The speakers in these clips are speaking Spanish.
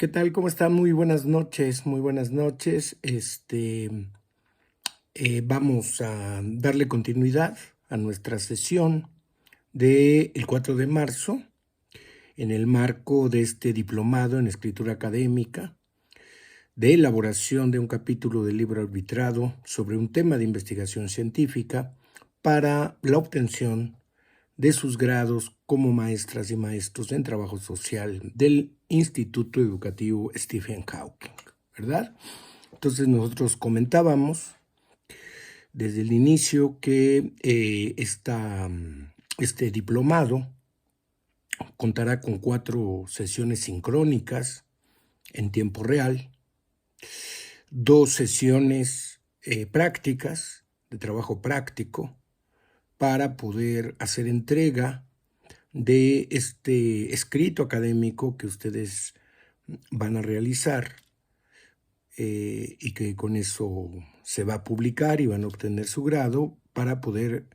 ¿Qué tal? ¿Cómo están? Muy buenas noches, muy buenas noches. Vamos a darle continuidad a nuestra sesión del 4 de marzo en el marco de este diplomado en escritura académica, de elaboración de un capítulo del libro arbitrado sobre un tema de investigación científica para la obtención de sus grados como maestras y maestros en trabajo social del Instituto Educativo Stephen Hawking, ¿verdad? Entonces nosotros comentábamos desde el inicio que este diplomado contará con 4 sesiones sincrónicas en tiempo real, 2 sesiones prácticas de trabajo práctico para poder hacer entrega de este escrito académico que ustedes van a realizar y que con eso se va a publicar y van a obtener su grado para poder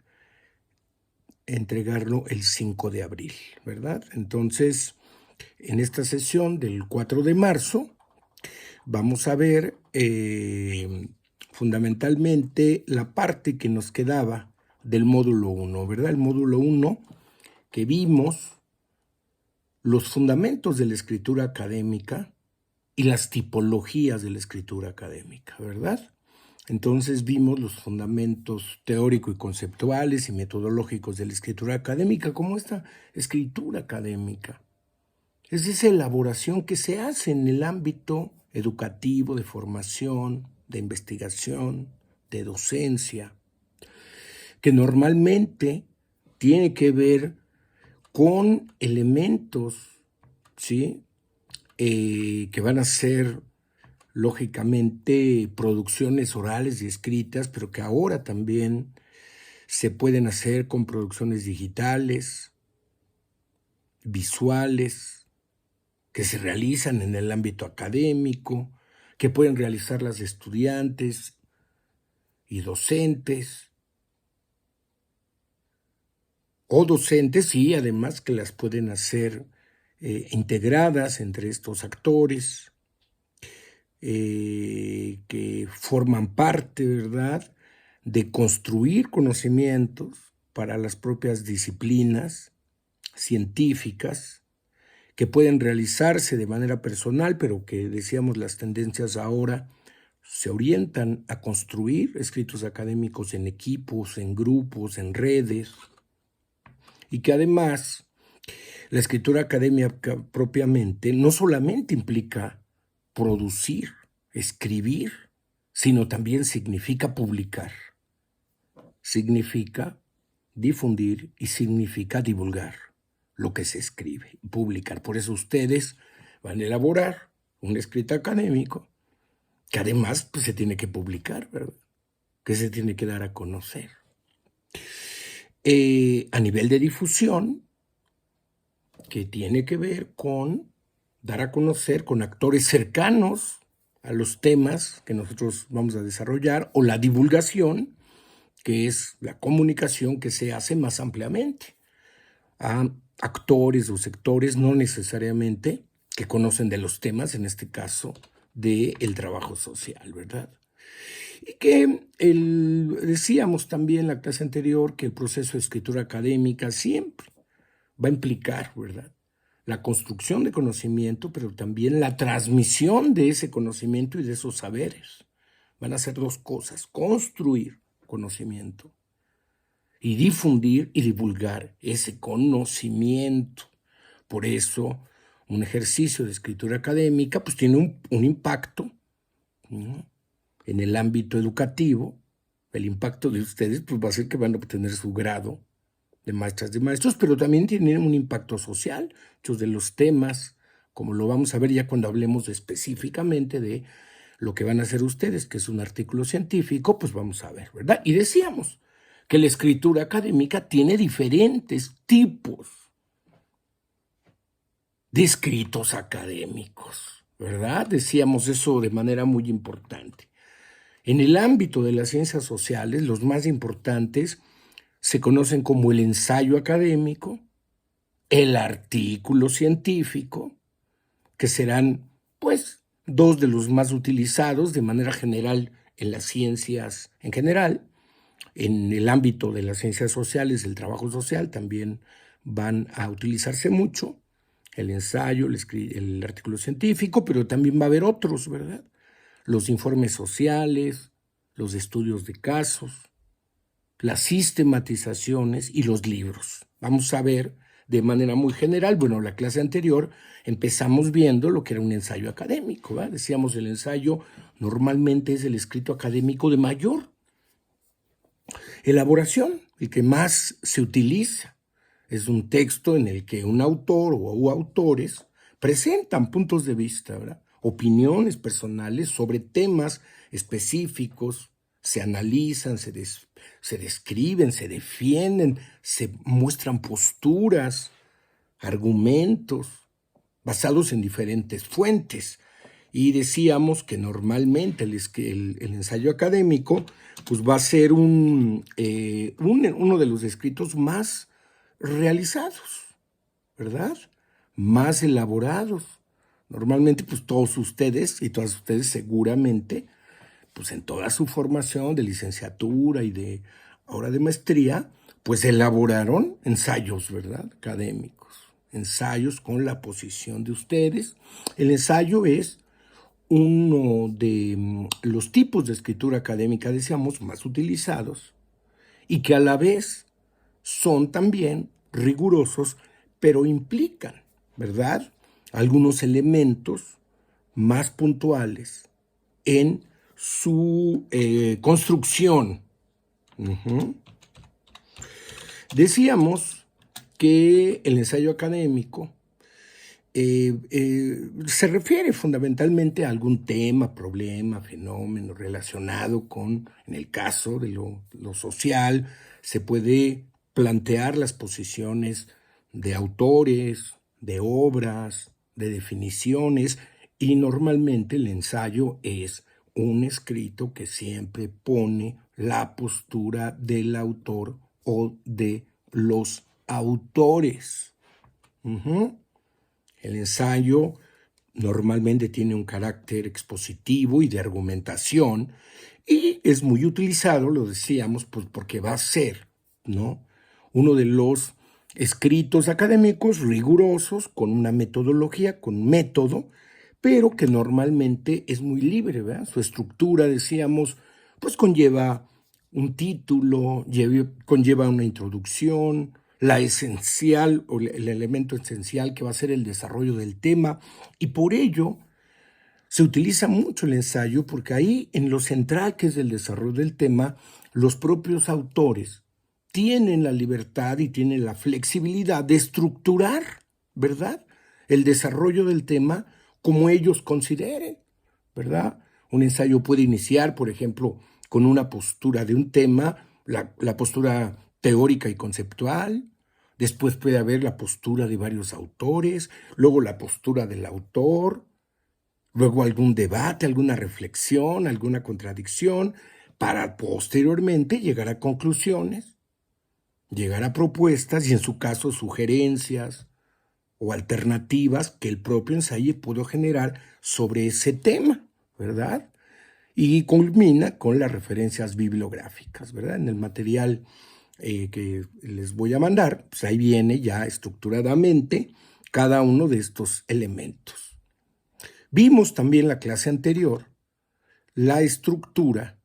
entregarlo el 5 de abril, ¿verdad? Entonces, en esta sesión del 4 de marzo vamos a ver fundamentalmente la parte que nos quedaba del módulo 1, ¿verdad? El módulo 1 que vimos los fundamentos de la escritura académica y las tipologías de la escritura académica, ¿verdad? Entonces vimos los fundamentos teóricos y conceptuales y metodológicos de la escritura académica, como esta escritura académica. Es esa elaboración que se hace en el ámbito educativo, de formación, de investigación, de docencia, que normalmente tiene que ver con elementos, ¿sí? Que van a ser lógicamente producciones orales y escritas, pero que ahora también se pueden hacer con producciones digitales, visuales, que se realizan en el ámbito académico, que pueden realizar las estudiantes y docentes, o docentes, y además que las pueden hacer integradas entre estos actores, que forman parte, ¿verdad?, de construir conocimientos para las propias disciplinas científicas, que pueden realizarse de manera personal, pero que decíamos las tendencias ahora se orientan a construir escritos académicos en equipos, en grupos, en redes, y que además la escritura académica propiamente no solamente implica producir, escribir, sino también significa publicar, significa difundir y significa divulgar lo que se escribe y publicar. Por eso ustedes van a elaborar un escrito académico que además pues, se tiene que publicar, ¿verdad?, que se tiene que dar a conocer. A nivel de difusión, que tiene que ver con dar a conocer con actores cercanos a los temas que nosotros vamos a desarrollar, o la divulgación, que es la comunicación que se hace más ampliamente a actores o sectores no necesariamente que conocen de los temas, en este caso del trabajo social, ¿verdad? Y que decíamos también en la clase anterior que el proceso de escritura académica siempre va a implicar, ¿verdad?, la construcción de conocimiento, pero también la transmisión de ese conocimiento y de esos saberes. Van a ser 2 cosas: construir conocimiento y difundir y divulgar ese conocimiento. Por eso, un ejercicio de escritura académica pues tiene un impacto, ¿no?, en el ámbito educativo. El impacto de ustedes pues va a ser que van a obtener su grado de maestras y maestros, pero también tienen un impacto social. Muchos de los temas, como lo vamos a ver ya cuando hablemos específicamente de lo que van a hacer ustedes, que es un artículo científico, pues vamos a ver, ¿verdad? Y decíamos que la escritura académica tiene diferentes tipos de escritos académicos, ¿verdad? Decíamos eso de manera muy importante. En el ámbito de las ciencias sociales, los más importantes se conocen como el ensayo académico, el artículo científico, que serán pues dos de los más utilizados de manera general en las ciencias en general. En el ámbito de las ciencias sociales, el trabajo social, también van a utilizarse mucho. El ensayo, el artículo científico, pero también va a haber otros, ¿verdad? Los informes sociales, los estudios de casos, las sistematizaciones y los libros. Vamos a ver de manera muy general, bueno, la clase anterior empezamos viendo lo que era un ensayo académico, ¿verdad? Decíamos, el ensayo normalmente es el escrito académico de mayor elaboración, el que más se utiliza. Es un texto en el que un autor o autores presentan puntos de vista, ¿verdad? Opiniones personales sobre temas específicos, se analizan, se describen, se defienden, se muestran posturas, argumentos basados en diferentes fuentes. Y decíamos que normalmente el ensayo académico pues va a ser uno de los escritos más realizados, ¿verdad? Más elaborados. Normalmente, pues todos ustedes y todas ustedes seguramente, pues en toda su formación de licenciatura y de ahora de maestría, pues elaboraron ensayos, ¿verdad? Académicos, ensayos con la posición de ustedes. El ensayo es uno de los tipos de escritura académica, decíamos, más utilizados y que a la vez son también rigurosos, pero implican, ¿verdad?, algunos elementos más puntuales en su construcción. Decíamos que el ensayo académico se refiere fundamentalmente a algún tema, problema, fenómeno relacionado con, en el caso de lo social, se puede plantear las posiciones de autores, de obras, de definiciones, y normalmente el ensayo es un escrito que siempre pone la postura del autor o de los autores. El ensayo normalmente tiene un carácter expositivo y de argumentación y es muy utilizado, lo decíamos, pues porque va a ser, ¿no?, uno de los escritos académicos rigurosos, con una metodología, con un método, pero que normalmente es muy libre, ¿verdad? Su estructura, decíamos, pues conlleva un título, conlleva una introducción, la esencial o el elemento esencial que va a ser el desarrollo del tema, y por ello se utiliza mucho el ensayo porque ahí en lo central que es el desarrollo del tema, los propios autores tienen la libertad y tienen la flexibilidad de estructurar, ¿verdad?, el desarrollo del tema como ellos consideren, ¿verdad? Un ensayo puede iniciar, por ejemplo, con una postura de un tema, la postura teórica y conceptual. Después puede haber la postura de varios autores, luego la postura del autor, luego algún debate, alguna reflexión, alguna contradicción, para posteriormente llegar a conclusiones, llegar a propuestas y en su caso sugerencias o alternativas que el propio ensayo pudo generar sobre ese tema, ¿verdad? Y culmina con las referencias bibliográficas, ¿verdad? En el material que les voy a mandar, pues ahí viene ya estructuradamente cada uno de estos elementos. Vimos también la clase anterior la estructura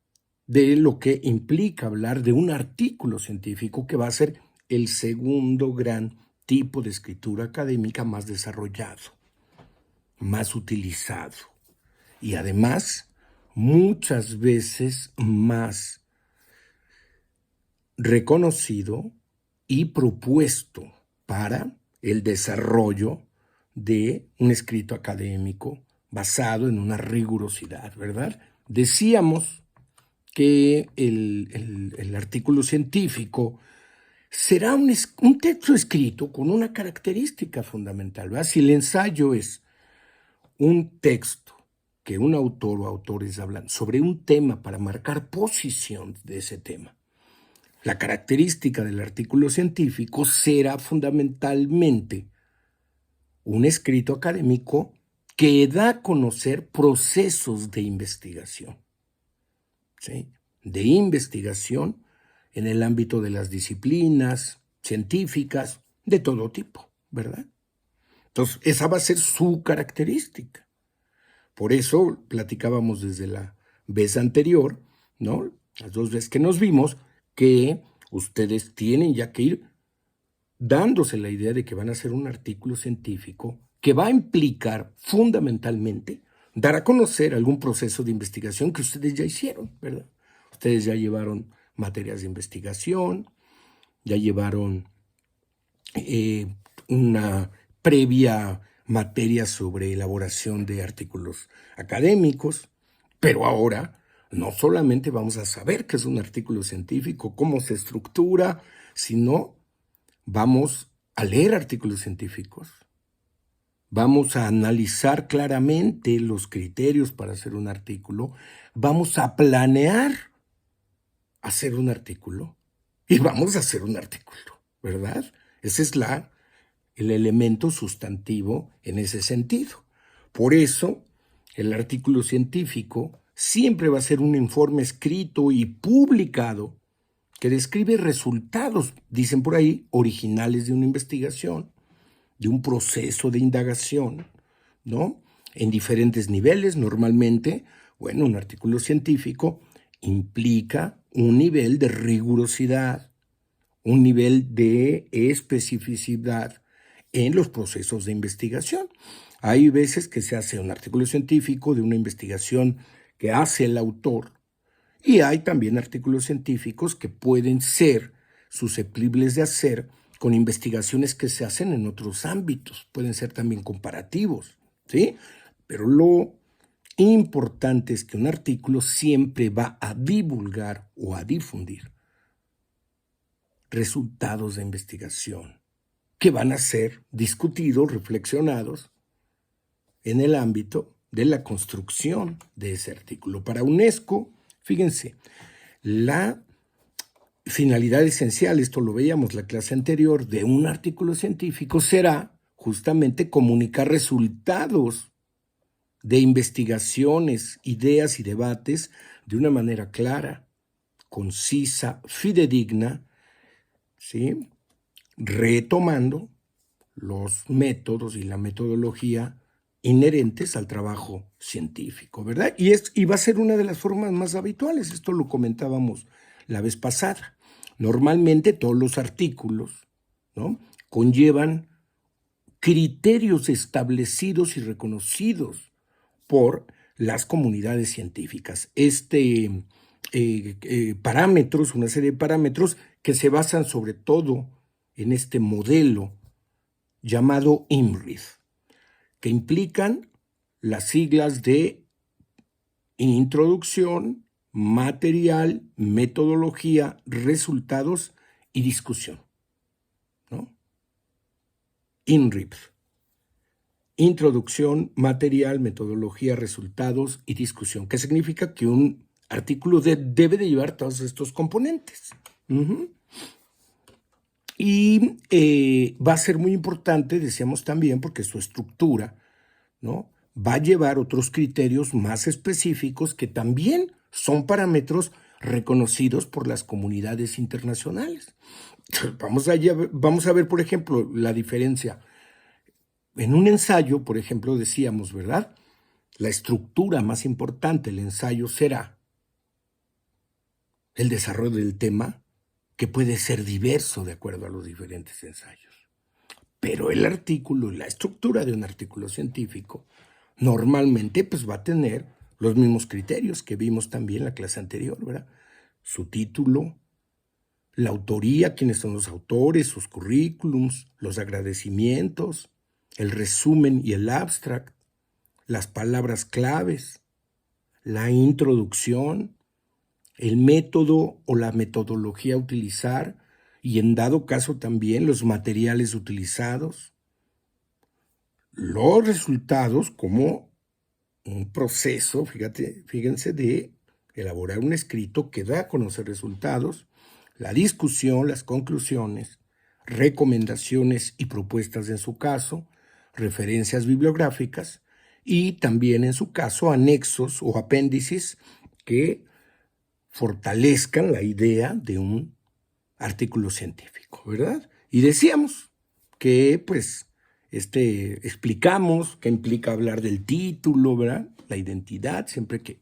de lo que implica hablar de un artículo científico, que va a ser el segundo gran tipo de escritura académica más desarrollado, más utilizado y además muchas veces más reconocido y propuesto para el desarrollo de un escrito académico basado en una rigurosidad, ¿verdad? Decíamos que el artículo científico será un texto escrito con una característica fundamental, ¿verdad? Si el ensayo es un texto que un autor o autores hablan sobre un tema para marcar posición de ese tema, la característica del artículo científico será fundamentalmente un escrito académico que da a conocer procesos de investigación, ¿sí? De investigación en el ámbito de las disciplinas científicas, de todo tipo, ¿verdad? Entonces, esa va a ser su característica. Por eso platicábamos desde la vez anterior, ¿no? Las 2 veces que nos vimos, que ustedes tienen ya que ir dándose la idea de que van a hacer un artículo científico que va a implicar fundamentalmente dar a conocer algún proceso de investigación que ustedes ya hicieron, ¿verdad? Ustedes ya llevaron materias de investigación, ya llevaron una previa materia sobre elaboración de artículos académicos, pero ahora no solamente vamos a saber qué es un artículo científico, cómo se estructura, sino vamos a leer artículos científicos, vamos a analizar claramente los criterios para hacer un artículo, vamos a planear hacer un artículo y vamos a hacer un artículo, ¿verdad? Ese es el elemento sustantivo en ese sentido. Por eso, el artículo científico siempre va a ser un informe escrito y publicado que describe resultados, dicen por ahí, originales de una investigación, de un proceso de indagación, ¿no? En diferentes niveles, normalmente, bueno, un artículo científico implica un nivel de rigurosidad, un nivel de especificidad en los procesos de investigación. Hay veces que se hace un artículo científico de una investigación que hace el autor, y hay también artículos científicos que pueden ser susceptibles de hacer con investigaciones que se hacen en otros ámbitos, pueden ser también comparativos, ¿sí? Pero lo importante es que un artículo siempre va a divulgar o a difundir resultados de investigación que van a ser discutidos, reflexionados en el ámbito de la construcción de ese artículo. Para UNESCO, fíjense, la finalidad esencial, esto lo veíamos la clase anterior, de un artículo científico será justamente comunicar resultados de investigaciones, ideas y debates de una manera clara, concisa, fidedigna, ¿sí? Retomando los métodos y la metodología inherentes al trabajo científico, ¿verdad? Y va a ser una de las formas más habituales, esto lo comentábamos la vez pasada. Normalmente todos los artículos, ¿no?, conllevan criterios establecidos y reconocidos por las comunidades científicas. Parámetros, una serie de parámetros que se basan sobre todo en este modelo llamado IMRIT, que implican las siglas de introducción, material, metodología, resultados y discusión, ¿no? INRIP. Introducción, material, metodología, resultados y discusión, que significa que un artículo debe de llevar todos estos componentes. Y va a ser muy importante, decíamos también, porque su estructura, ¿no?, va a llevar otros criterios más específicos que también son parámetros reconocidos por las comunidades internacionales. Vamos a ver, por ejemplo, la diferencia. En un ensayo, por ejemplo, decíamos, ¿verdad?, la estructura más importante del ensayo será el desarrollo del tema, que puede ser diverso de acuerdo a los diferentes ensayos. Pero el artículo, la estructura de un artículo científico, normalmente pues va a tener los mismos criterios que vimos también en la clase anterior, ¿verdad? Su título, la autoría, quiénes son los autores, sus currículums, los agradecimientos, el resumen y el abstract, las palabras claves, la introducción, el método o la metodología a utilizar y en dado caso también los materiales utilizados, los resultados como un proceso, fíjense, de elaborar un escrito que da a conocer resultados, la discusión, las conclusiones, recomendaciones y propuestas en su caso, referencias bibliográficas y también en su caso anexos o apéndices que fortalezcan la idea de un artículo científico, ¿verdad? Y decíamos que pues explicamos qué implica hablar del título, ¿verdad? La identidad, siempre que,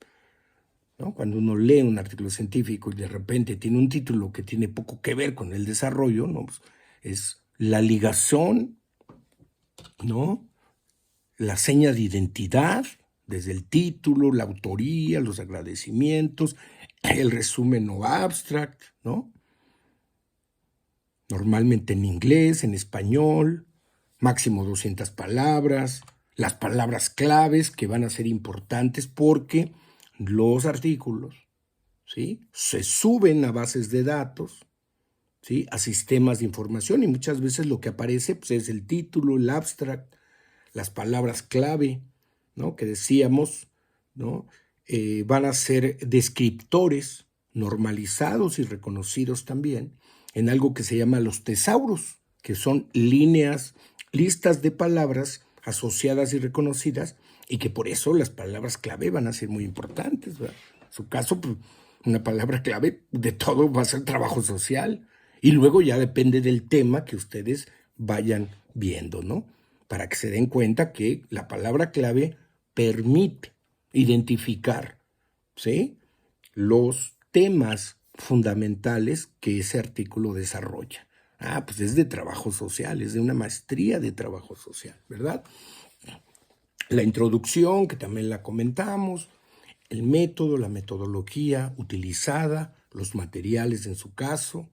¿no? Cuando uno lee un artículo científico y de repente tiene un título que tiene poco que ver con el desarrollo, ¿no? Pues es la ligación, ¿no? La seña de identidad, desde el título, la autoría, los agradecimientos, el resumen o abstract, ¿no? Normalmente en inglés, en español, máximo 200 palabras, las palabras claves que van a ser importantes porque los artículos, ¿sí?, se suben a bases de datos, ¿sí?, a sistemas de información y muchas veces lo que aparece pues, es el título, el abstract, las palabras clave, ¿no?, que decíamos, ¿no?, van a ser descriptores normalizados y reconocidos también en algo que se llama los tesauros, que son listas de palabras asociadas y reconocidas, y que por eso las palabras clave van a ser muy importantes, ¿verdad? En su caso, pues, una palabra clave de todo va a ser trabajo social, y luego ya depende del tema que ustedes vayan viendo, ¿no? Para que se den cuenta que la palabra clave permite identificar, ¿sí?, los temas fundamentales que ese artículo desarrolla. Ah, pues es de trabajo social, es de una maestría de trabajo social, ¿verdad? La introducción, que también la comentamos, el método, la metodología utilizada, los materiales en su caso,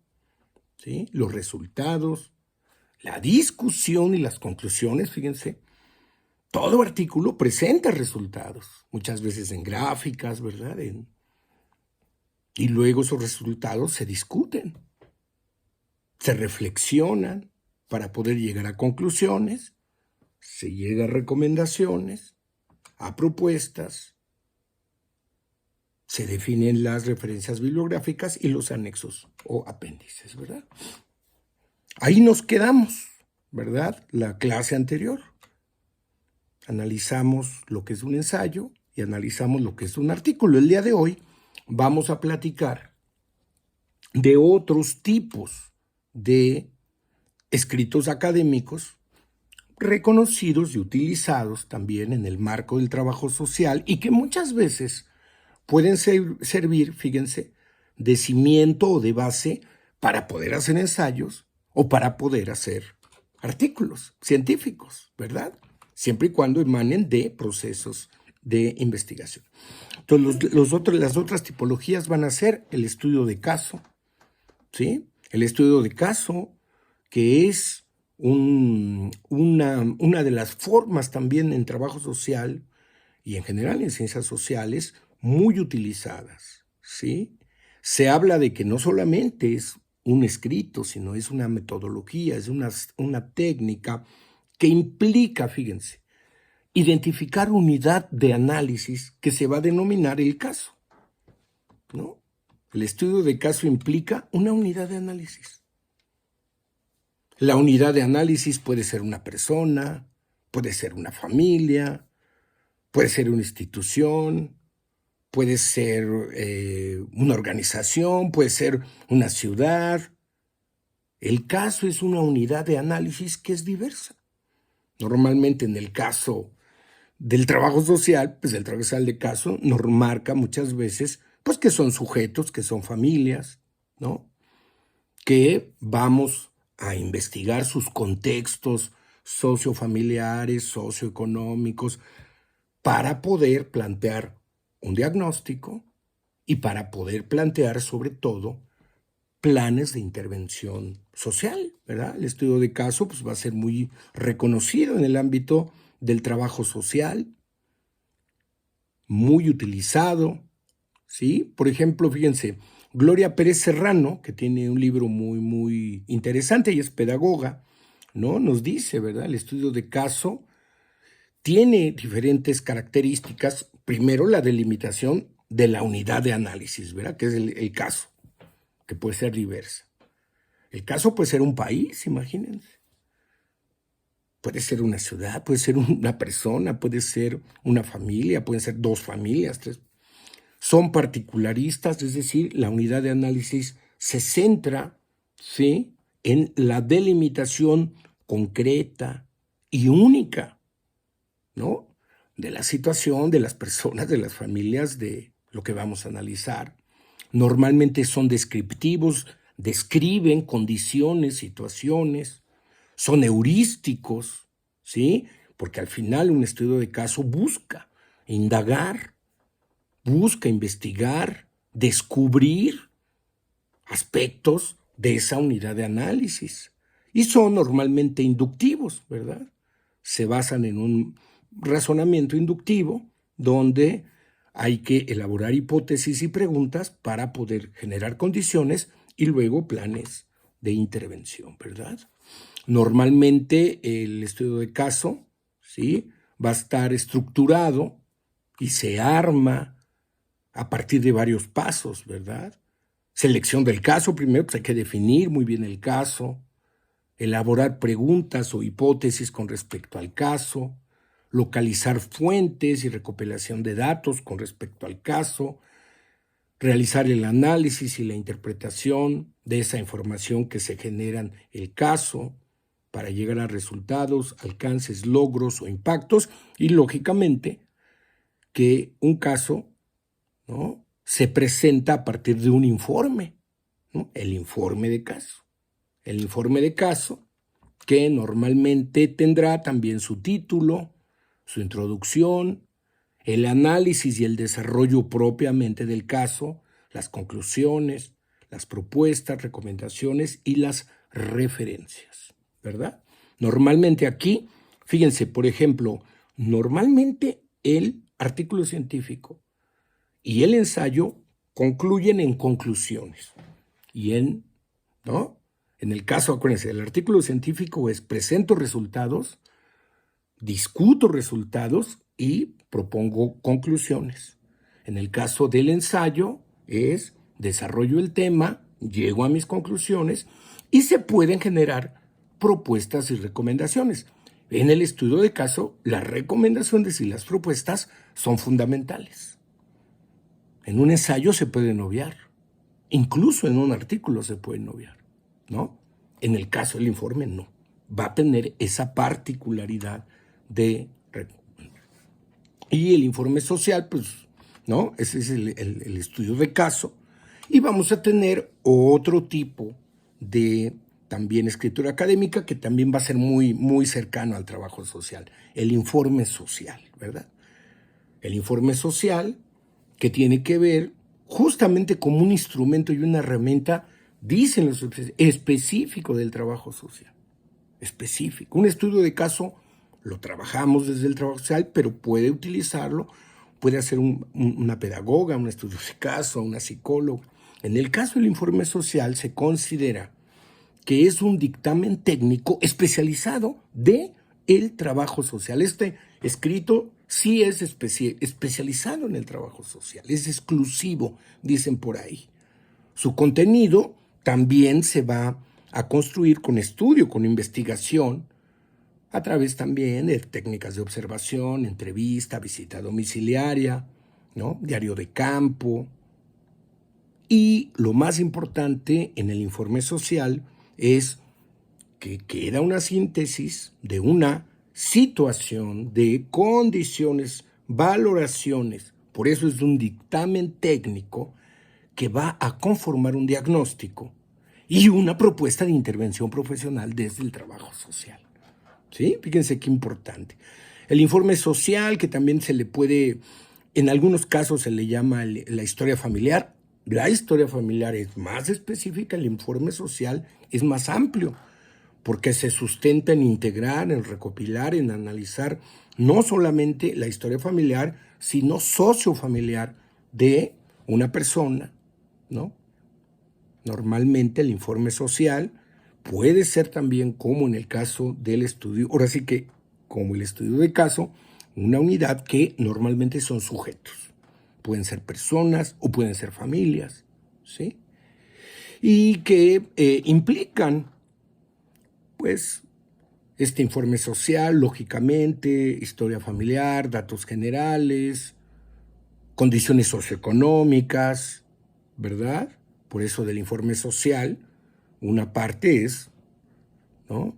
¿sí?, los resultados, la discusión y las conclusiones, fíjense. Todo artículo presenta resultados, muchas veces en gráficas, ¿verdad? Y luego esos resultados se discuten, se reflexionan para poder llegar a conclusiones, se llega a recomendaciones, a propuestas, se definen las referencias bibliográficas y los anexos o apéndices, ¿verdad? Ahí nos quedamos, ¿verdad? La clase anterior. Analizamos lo que es un ensayo y analizamos lo que es un artículo. El día de hoy vamos a platicar de otros tipos de escritos académicos reconocidos y utilizados también en el marco del trabajo social y que muchas veces pueden servir, fíjense, de cimiento o de base para poder hacer ensayos o para poder hacer artículos científicos, ¿verdad? Siempre y cuando emanen de procesos de investigación. Entonces, las otras tipologías van a ser el estudio de caso, ¿sí? El estudio de caso, que es una de las formas también en trabajo social y en general en ciencias sociales muy utilizadas, ¿sí? Se habla de que no solamente es un escrito, sino es una metodología, es una técnica que implica, fíjense, identificar unidad de análisis que se va a denominar el caso, ¿no? El estudio de caso implica una unidad de análisis. La unidad de análisis puede ser una persona, puede ser una familia, puede ser una institución, puede ser una organización, puede ser una ciudad. El caso es una unidad de análisis que es diversa. Normalmente en el caso del trabajo social, pues el trabajo social de caso nos marca muchas veces pues que son sujetos, que son familias, ¿no?, que vamos a investigar sus contextos sociofamiliares, socioeconómicos, para poder plantear un diagnóstico y para poder plantear, sobre todo, planes de intervención social, ¿verdad? El estudio de caso pues, va a ser muy reconocido en el ámbito del trabajo social, muy utilizado, ¿sí? Por ejemplo, fíjense, Gloria Pérez Serrano, que tiene un libro muy interesante y es pedagoga, ¿no? Nos dice, ¿verdad? El estudio de caso tiene diferentes características. Primero, la delimitación de la unidad de análisis, ¿verdad? Que es el caso, que puede ser diversa. El caso puede ser un país, imagínense. Puede ser una ciudad, puede ser una persona, puede ser una familia, pueden ser dos familias, tres. Son particularistas, es decir, la unidad de análisis se centra, ¿sí?, en la delimitación concreta y única, ¿no?, de la situación, de las personas, de las familias, de lo que vamos a analizar. Normalmente son descriptivos, describen condiciones, situaciones, son heurísticos, ¿sí? Porque al final un estudio de caso busca indagar, busca investigar, descubrir aspectos de esa unidad de análisis. Y son normalmente inductivos, ¿verdad? Se basan en un razonamiento inductivo donde hay que elaborar hipótesis y preguntas para poder generar condiciones y luego planes de intervención, ¿verdad? Normalmente el estudio de caso, ¿sí?, va a estar estructurado y se arma a partir de varios pasos, ¿verdad? Selección del caso, primero pues hay que definir muy bien el caso, elaborar preguntas o hipótesis con respecto al caso, localizar fuentes y recopilación de datos con respecto al caso, realizar el análisis y la interpretación de esa información que se genera en el caso para llegar a resultados, alcances, logros o impactos y, lógicamente, que un caso, ¿no?, se presenta a partir de un informe, ¿no?, el informe de caso. El informe de caso que normalmente tendrá también su título, su introducción, el análisis y el desarrollo propiamente del caso, las conclusiones, las propuestas, recomendaciones y las referencias, ¿verdad? Normalmente aquí, fíjense, por ejemplo, normalmente el artículo científico y el ensayo concluyen en conclusiones. ¿No? En el caso, acuérdense, el artículo científico es presento resultados, discuto resultados y propongo conclusiones. En el caso del ensayo es desarrollo el tema, llego a mis conclusiones y se pueden generar propuestas y recomendaciones. En el estudio de caso, las recomendaciones y las propuestas son fundamentales. En un ensayo se pueden obviar, incluso en un artículo se pueden obviar, ¿no? En el caso del informe, no. Va a tener esa particularidad de... Y el informe social, pues, ¿no? Ese es el estudio de caso. Y vamos a tener otro tipo de también escritura académica que también va a ser muy, muy cercano al trabajo social. El informe social, ¿verdad? El informe social que tiene que ver justamente como un instrumento y una herramienta, dicen los específico del trabajo social. Específico. Un estudio de caso lo trabajamos desde el trabajo social, pero puede utilizarlo, puede hacer una pedagoga, un estudio de caso, una psicóloga. En el caso del informe social se considera que es un dictamen técnico especializado de el trabajo social. Este escrito sí es especializado en el trabajo social, es exclusivo, dicen por ahí. Su contenido también se va a construir con estudio, con investigación, a través también de técnicas de observación, entrevista, visita domiciliaria, ¿no?, diario de campo. Y lo más importante en el informe social es que queda una síntesis de una situación, de condiciones, valoraciones. Por eso es un dictamen técnico que va a conformar un diagnóstico y una propuesta de intervención profesional desde el trabajo social. ¿Sí? Fíjense qué importante. El informe social, que también se le puede, en algunos casos se le llama la historia familiar. La historia familiar es más específica, el informe social es más amplio, porque se sustenta en integrar, en recopilar, en analizar no solamente la historia familiar, sino sociofamiliar de una persona, ¿no? Normalmente el informe social puede ser también, como en el caso del estudio, ahora sí que como el estudio de caso, una unidad que normalmente son sujetos. Pueden ser personas o pueden ser familias, ¿sí? Y que implican, pues, Este informe social, lógicamente, historia familiar, datos generales, condiciones socioeconómicas, ¿verdad? Por eso del informe social, una parte es, ¿no?,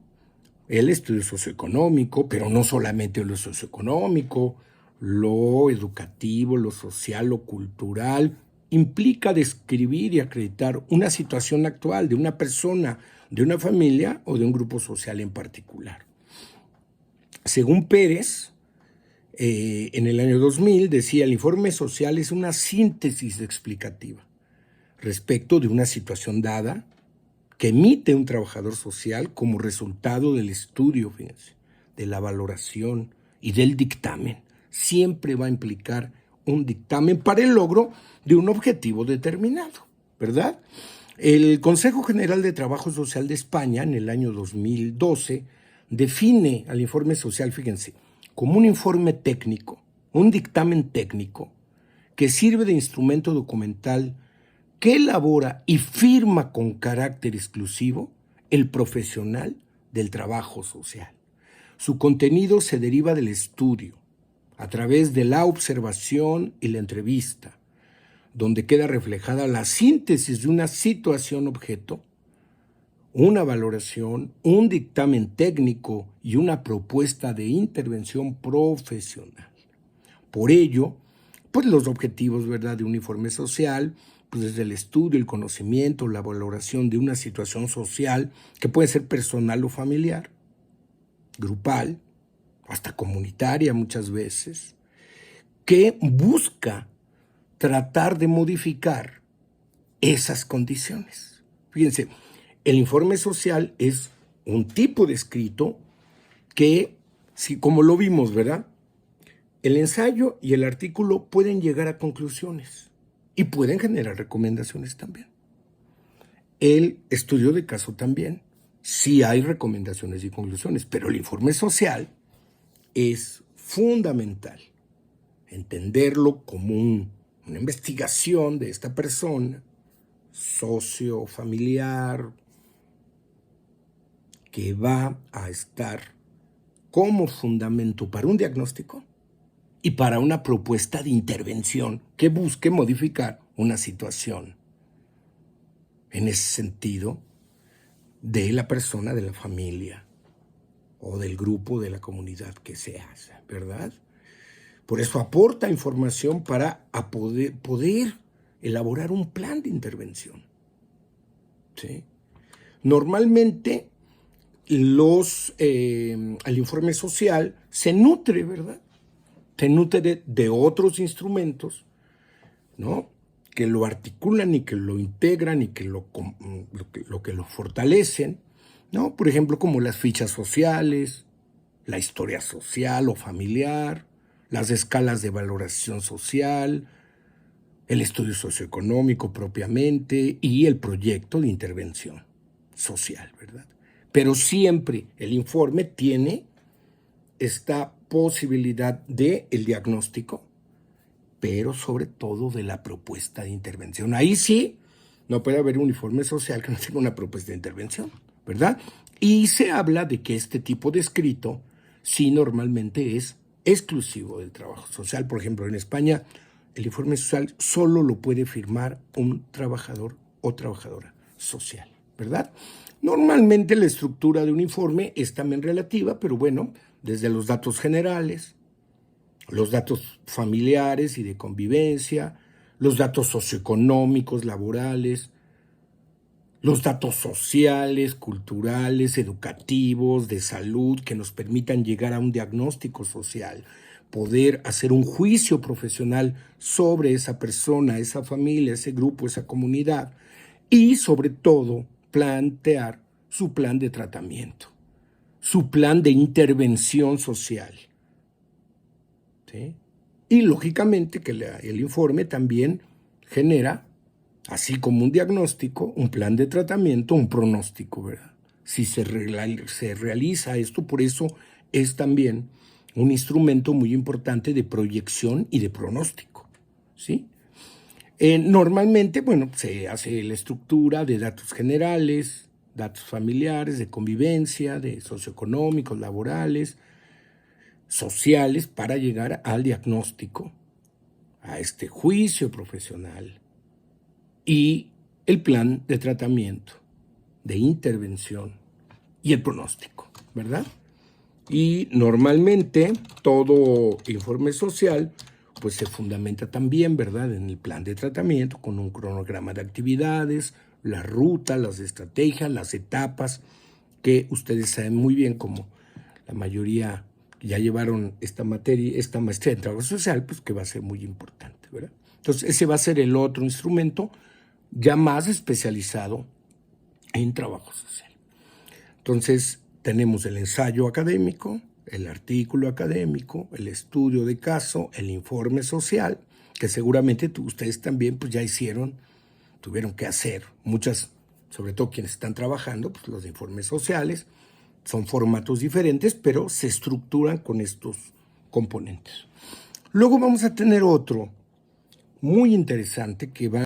el estudio socioeconómico, pero no solamente lo socioeconómico, lo educativo, lo social, lo cultural, implica describir y acreditar una situación actual de una persona, de una familia o de un grupo social en particular. Según Pérez, en el año 2000 decía, el informe social es una síntesis explicativa respecto de una situación dada que emite un trabajador social como resultado del estudio, fíjense, de la valoración y del dictamen. Siempre va a implicar un dictamen para el logro de un objetivo determinado, ¿verdad? El Consejo General de Trabajo Social de España, en el año 2012, define al informe social, fíjense, como un informe técnico, un dictamen técnico que sirve de instrumento documental que elabora y firma con carácter exclusivo el profesional del trabajo social. Su contenido se deriva del estudio, a través de la observación y la entrevista, donde queda reflejada la síntesis de una situación objeto, una valoración, un dictamen técnico y una propuesta de intervención profesional. Por ello, pues los objetivos, ¿verdad?, de un informe social, pues desde el estudio, el conocimiento, la valoración de una situación social que puede ser personal o familiar, grupal, hasta comunitaria muchas veces, que busca tratar de modificar esas condiciones. Fíjense, el informe social es un tipo de escrito que, si, como lo vimos, ¿verdad?, el ensayo y el artículo pueden llegar a conclusiones y pueden generar recomendaciones también. El estudio de caso también. Sí hay recomendaciones y conclusiones, pero el informe social es fundamental entenderlo como una investigación de esta persona, socio, familiar, que va a estar como fundamento para un diagnóstico y para una propuesta de intervención que busque modificar una situación, en ese sentido, de la persona, de la familia o del grupo, de la comunidad que se hace, ¿verdad? Por eso aporta información para poder elaborar un plan de intervención, ¿sí? Normalmente el informe social se nutre, ¿verdad?, se nutre de otros instrumentos, ¿no?, que lo articulan y que lo integran y que lo fortalecen, ¿no? Por ejemplo, como las fichas sociales, la historia social o familiar, las escalas de valoración social, el estudio socioeconómico propiamente y el proyecto de intervención social, ¿verdad? Pero siempre el informe tiene esta posibilidad del diagnóstico, pero sobre todo de la propuesta de intervención. Ahí sí, no puede haber un informe social que no tenga una propuesta de intervención, ¿verdad? Y se habla de que este tipo de escrito sí normalmente es exclusivo del trabajo social. Por ejemplo, en España, el informe social solo lo puede firmar un trabajador o trabajadora social, ¿verdad? Normalmente la estructura de un informe es también relativa, pero bueno, desde los datos generales, los datos familiares y de convivencia, los datos socioeconómicos, laborales, los datos sociales, culturales, educativos, de salud, que nos permitan llegar a un diagnóstico social, poder hacer un juicio profesional sobre esa persona, esa familia, ese grupo, esa comunidad, y sobre todo plantear su plan de tratamiento, su plan de intervención social, ¿sí? Y lógicamente que el informe también genera, así como un diagnóstico, un plan de tratamiento, un pronóstico, ¿verdad? Si se realiza esto, por eso es también un instrumento muy importante de proyección y de pronóstico, ¿sí? Normalmente, bueno, se hace la estructura de datos generales, datos familiares, de convivencia, de socioeconómicos, laborales, sociales, para llegar al diagnóstico, a este juicio profesional y el plan de tratamiento, de intervención y el pronóstico, ¿verdad? Y normalmente todo informe social pues se fundamenta también, ¿verdad?, en el plan de tratamiento con un cronograma de actividades, la ruta, las estrategias, las etapas, que ustedes saben muy bien, como la mayoría ya llevaron esta maestría en trabajo social, pues que va a ser muy importante, ¿verdad? Entonces ese va a ser el otro instrumento ya más especializado en trabajo social. Entonces tenemos el ensayo académico, el artículo académico, el estudio de caso, el informe social, que seguramente ustedes también pues ya tuvieron que hacer. Muchas, sobre todo quienes están trabajando, pues los informes sociales son formatos diferentes, pero se estructuran con estos componentes. Luego vamos a tener otro muy interesante que va